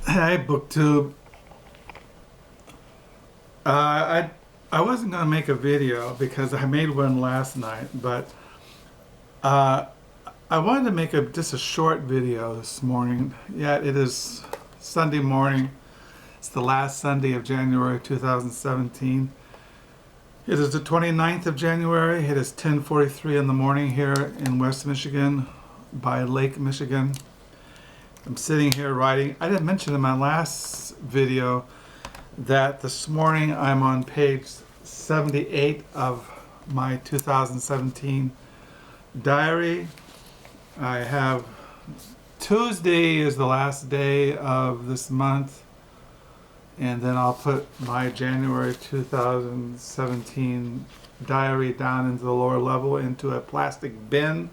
Hey, BookTube. I I wasn't gonna make a video because I made one last night, but uh, I wanted to make just a short video this morning. Yeah, it is Sunday morning. It's the last Sunday of January 2017. It is the 29th of January. It is 10:43 in the morning here in West Michigan by Lake Michigan. I'm sitting here writing. I didn't mention in my last video that this morning I'm on page 78 of my 2017 diary. I have Tuesday is the last day of this month, and then I'll put my January 2017 diary down into the lower level into a plastic bin.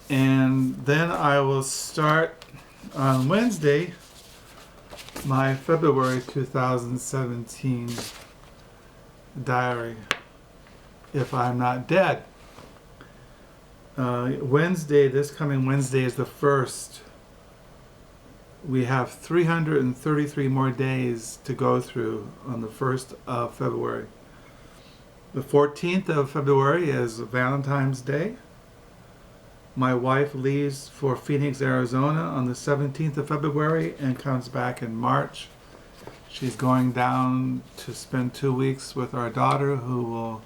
And then I will start on Wednesday my February 2017 diary, if I'm not dead. Wednesday, this coming Wednesday is the 1st. We have 333 more days to go through on the 1st of February. The 14th of February is Valentine's Day. My wife leaves for Phoenix, Arizona on the 17th of February and comes back in March. She's going down to spend 2 weeks with our daughter, who will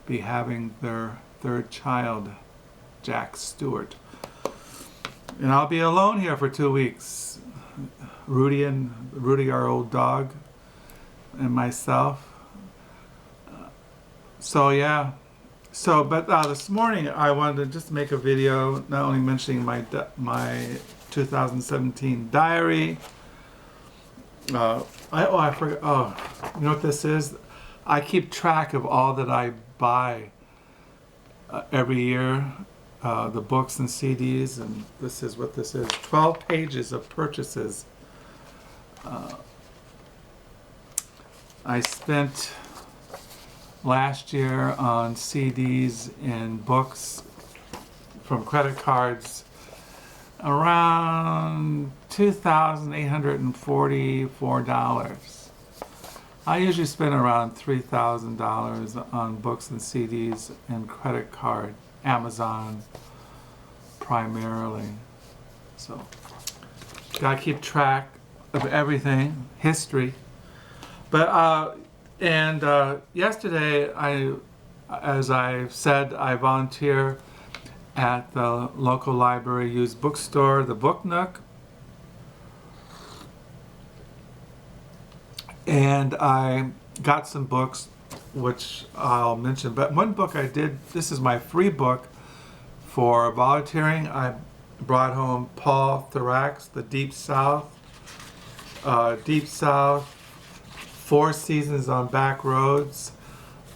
be having their third child, Jack Stewart. And I'll be alone here for 2 weeks. Rudy, our old dog, and myself. But this morning I wanted to just make a video, not only mentioning my 2017 diary. I forgot. Oh, you know what this is? I keep track of all that I buy every year, the books and CDs, and this is what this is: 12 pages of purchases. I spent last year on CDs and books from credit cards around $2,844. I usually spend around $3,000 on books and CDs and credit card, Amazon primarily. So, gotta keep track of everything, history. But yesterday, as I said, I volunteer at the local library used bookstore, the Book Nook. And I got some books, which I'll mention. But one book I did, this is my free book for volunteering. I brought home Paul Thorax, The Deep South. Deep South, 4 Seasons on Back Roads.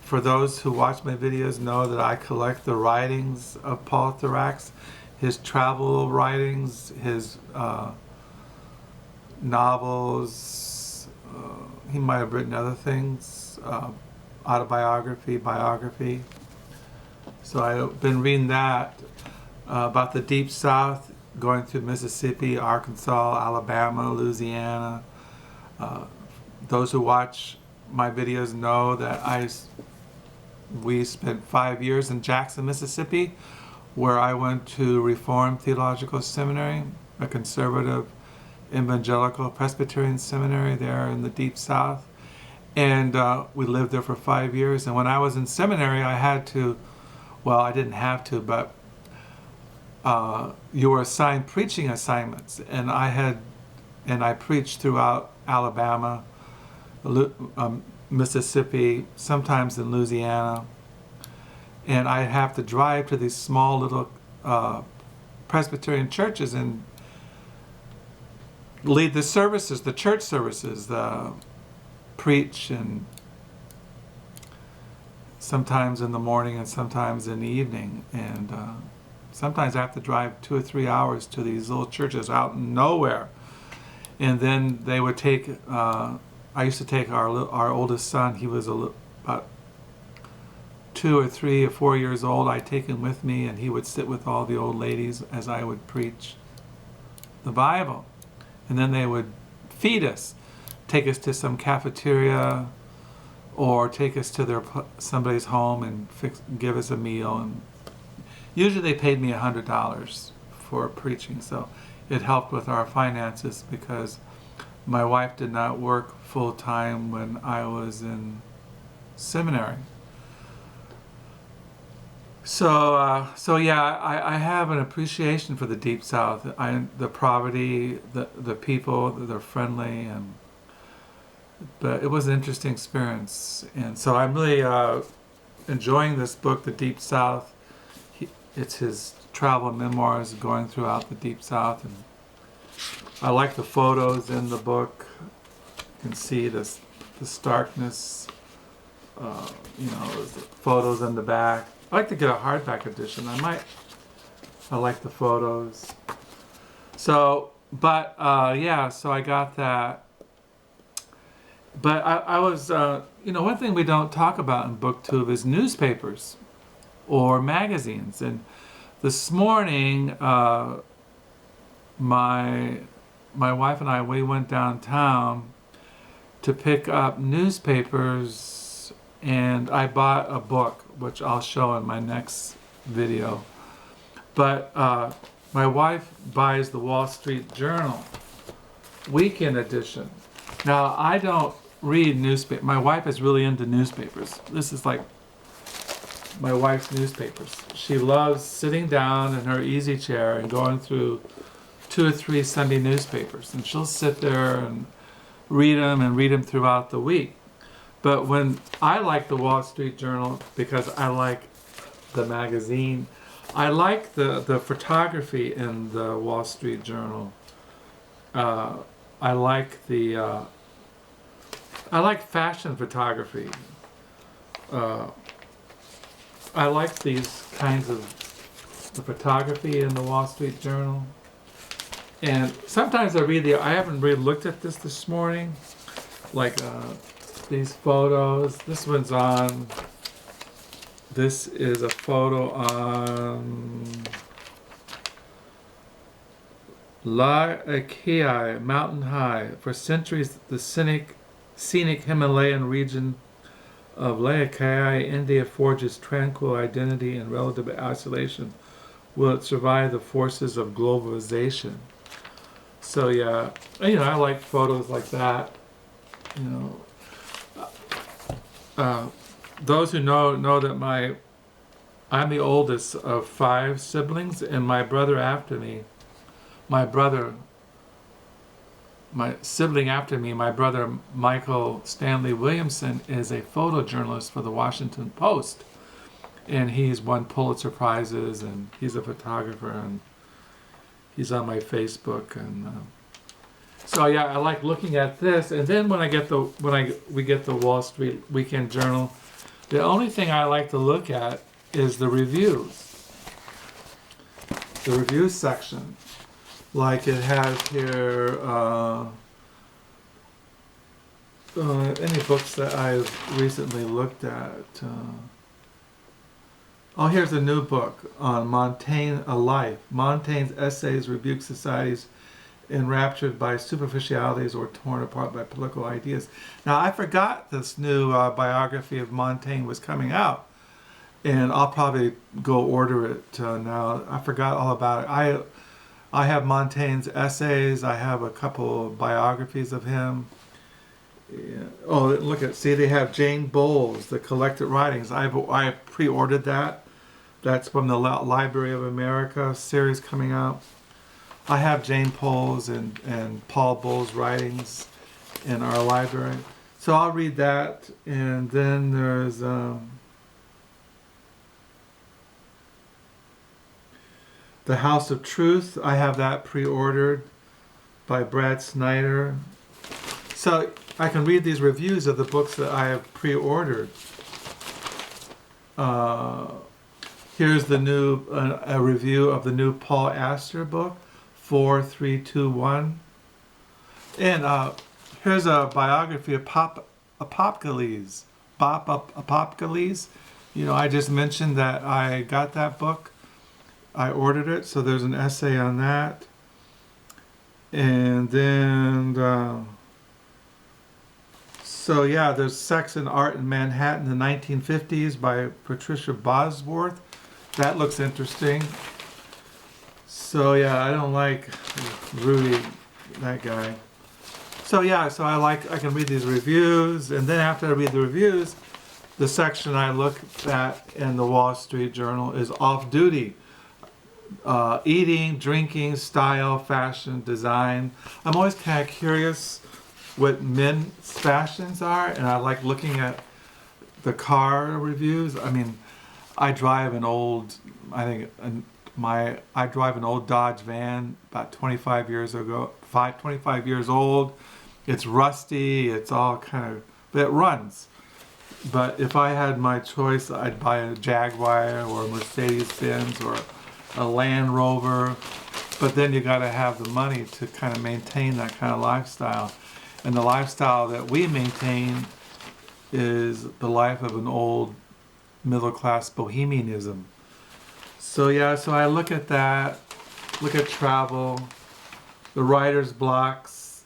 For those who watch my videos know that I collect the writings of Paul Thorax, his travel writings, his novels. He might have written other things, autobiography, biography. So I've been reading that about the Deep South, going through Mississippi, Arkansas, Alabama, Louisiana. Those who watch my videos know that we spent 5 years in Jackson, Mississippi, where I went to Reformed Theological Seminary, a conservative evangelical Presbyterian seminary there in the Deep South. And we lived there for 5 years. And when I was in seminary, I didn't have to, but you were assigned preaching assignments. And I preached throughout Alabama, Mississippi, sometimes in Louisiana, and I'd have to drive to these small little Presbyterian churches and lead the services, the church services, preach, and sometimes in the morning and sometimes in the evening, and sometimes I have to drive 2 or 3 hours to these little churches out in nowhere. And then they would take, I used to take our oldest son. He was about 2 or 3 or 4 years old. I'd take him with me, and he would sit with all the old ladies as I would preach the Bible. and then they would feed us, take us to some cafeteria, or take us to somebody's home and give us a meal. And usually they paid me $100 for preaching, so it helped with our finances because my wife did not work full time when I was in seminary. So yeah, I have an appreciation for the Deep South. The poverty, the people, they're friendly, but it was an interesting experience. And so I'm really enjoying this book, The Deep South. It's his travel memoirs going throughout the Deep South, and I like the photos in the book. You can see the starkness, the photos in the back. I like to get a hardback edition. I like the photos. So, but so I got that. But I was, one thing we don't talk about in BookTube is newspapers or magazines. And this morning, my wife and I, we went downtown to pick up newspapers, and I bought a book, which I'll show in my next video. But my wife buys the Wall Street Journal weekend edition. Now, I don't read newspaper. My wife is really into newspapers. This is like my wife's newspapers. She loves sitting down in her easy chair and going through 2 or 3 Sunday newspapers, and she'll sit there and read them throughout the week. But when I like the Wall Street Journal because I like the magazine, I like the photography in the Wall Street Journal. I like fashion photography. I like these kinds of the photography in the Wall Street Journal. And sometimes I haven't really looked at this morning, like these photos. This is a photo on La Akei, mountain high. For centuries, the scenic Himalayan region of La Akei, India forges tranquil identity and relative isolation. Will it survive the forces of globalization? So yeah, I like photos like that. Those who know that I'm the oldest of 5 siblings, and my brother after me, my sibling after me, my brother Michael Stanley Williamson, is a photojournalist for the Washington Post, and he's won Pulitzer Prizes, and he's a photographer, and he's on my Facebook, and so yeah, I like looking at this. And then when we get the Wall Street Weekend Journal, the only thing I like to look at is the reviews, the review section. Like it has here, any books that I've recently looked at. Here's a new book on Montaigne, A Life. Montaigne's essays rebuke societies enraptured by superficialities or torn apart by political ideas. Now, I forgot this new biography of Montaigne was coming out, and I'll probably go order it now. I forgot all about it. I have Montaigne's essays. I have a couple of biographies of him. Yeah. Oh, they have Jane Bowles, the collected writings. I pre-ordered that. That's from the Library of America series coming out. I have Jane Bowles and Paul Bowles' writings in our library. So I'll read that. And then there's The House of Truth. I have that pre-ordered by Brad Snyder. So I can read these reviews of the books that I have pre-ordered. Here's the new a review of the new Paul Astor book, 4321. And here's a biography of Apopcles. Apopcles. I just mentioned that I got that book. I ordered it, so there's an essay on that. And then, so yeah, there's Sex and Art in Manhattan in the 1950s by Patricia Bosworth. That looks interesting. So yeah, I don't like Rudy, that guy. So yeah, so I can read these reviews, and then after I read the reviews, the section I look at in the Wall Street Journal is off duty. Eating, drinking, style, fashion, design. I'm always kind of curious what men's fashions are, and I like looking at the car reviews. I mean, I drive an old, I think I drive an old Dodge van about 25 years ago, 25 years old. It's rusty, it's all kind of, but it runs. But if I had my choice, I'd buy a Jaguar or a Mercedes-Benz or a Land Rover. But then you got to have the money to kind of maintain that kind of lifestyle. And the lifestyle that we maintain is the life of an old middle-class bohemianism. So yeah, so I look at that, look at travel, the writer's blocks,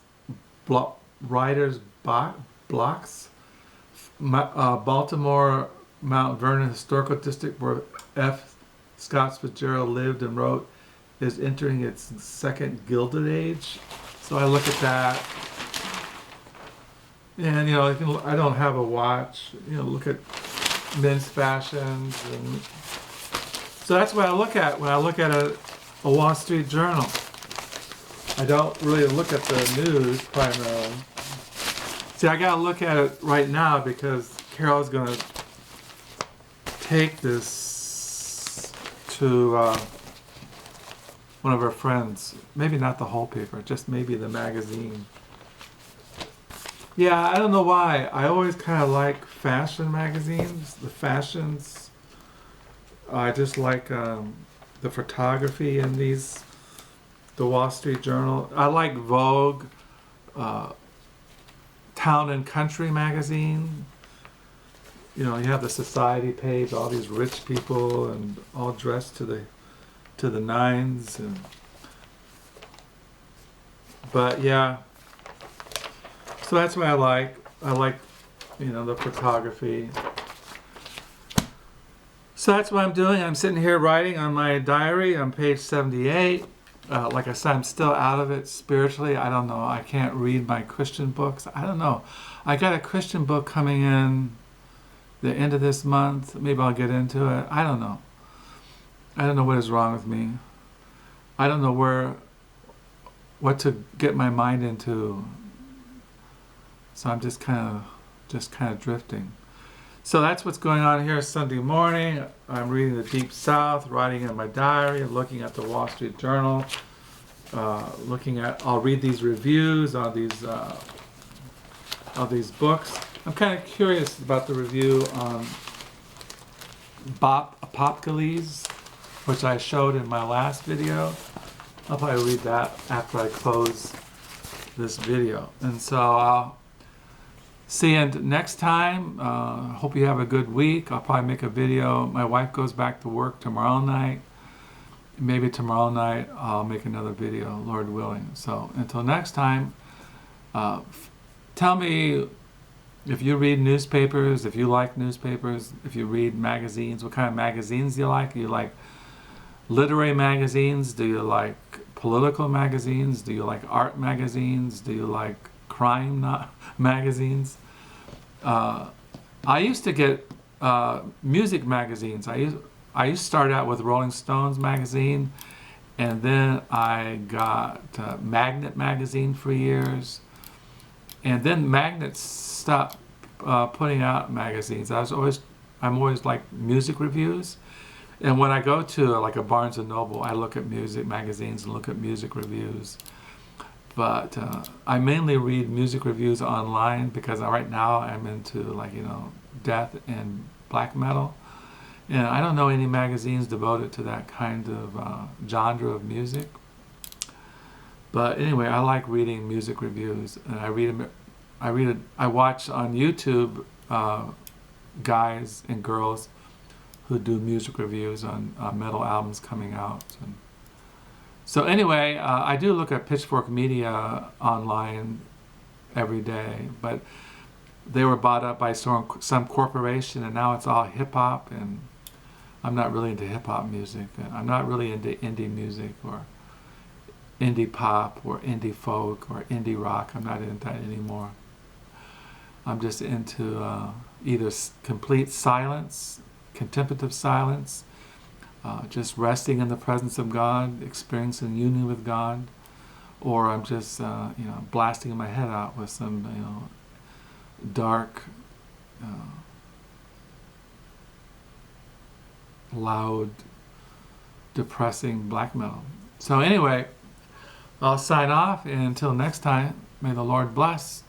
Baltimore, Mount Vernon Historical District, where F. Scott Fitzgerald lived and wrote, is entering its second Gilded Age. So I look at that. And, you know, I don't have a watch. You know, look at men's fashions. And so that's what I look at when I look at a Wall Street Journal. I don't really look at the news primarily. See, I got to look at it right now because Carol's going to take this to one of her friends. Maybe not the whole paper, just maybe the magazine. Yeah, I don't know why. I always kind of like fashion magazines, the fashions. I just like the photography in these, the Wall Street Journal. I like Vogue, Town and Country magazine. You know, you have the society page, all these rich people and all dressed to the nines. But yeah, so that's what I like. I like, you know, the photography. So that's what I'm doing. I'm sitting here writing on my diary on page 78. Like I said, I'm still out of it spiritually. I don't know. I can't read my Christian books. I don't know. I got a Christian book coming in the end of this month. Maybe I'll get into it. I don't know. I don't know what is wrong with me. I don't know what to get my mind into. So I'm just kind of drifting. So that's what's going on here Sunday morning. I'm reading the Deep South, writing in my diary, looking at the Wall Street Journal, I'll read these reviews on these books. I'm kind of curious about the review on Apocalypse, which I showed in my last video. I'll probably read that after I close this video. And so I'll see you next time. Hope you have a good week. I'll probably make a video. My wife goes back to work tomorrow night. Maybe tomorrow night I'll make another video, Lord willing. So until next time, tell me if you read newspapers, if you like newspapers, if you read magazines, what kind of magazines do you like? Do you like literary magazines? Do you like political magazines? Do you like art magazines? Do you like crime magazines? I used to get music magazines. I used to start out with Rolling Stones magazine, and then I got Magnet magazine for years, and then Magnet stopped putting out magazines. I'm always like music reviews, and when I go to like a Barnes and Noble, I look at music magazines and look at music reviews. But I mainly read music reviews online because right now I'm into death and black metal. And I don't know any magazines devoted to that kind of genre of music. But anyway, I like reading music reviews, and I watch on YouTube guys and girls who do music reviews on metal albums coming out. And So anyway, I do look at Pitchfork Media online every day, but they were bought up by some corporation, and now it's all hip hop, and I'm not really into hip hop music. I'm not really into indie music or indie pop or indie folk or indie rock. I'm not into that anymore. I'm just into either complete silence, contemplative silence, just resting in the presence of God, experiencing union with God, or I'm just blasting my head out with some dark, loud, depressing black metal. So anyway, I'll sign off, and until next time, may the Lord bless.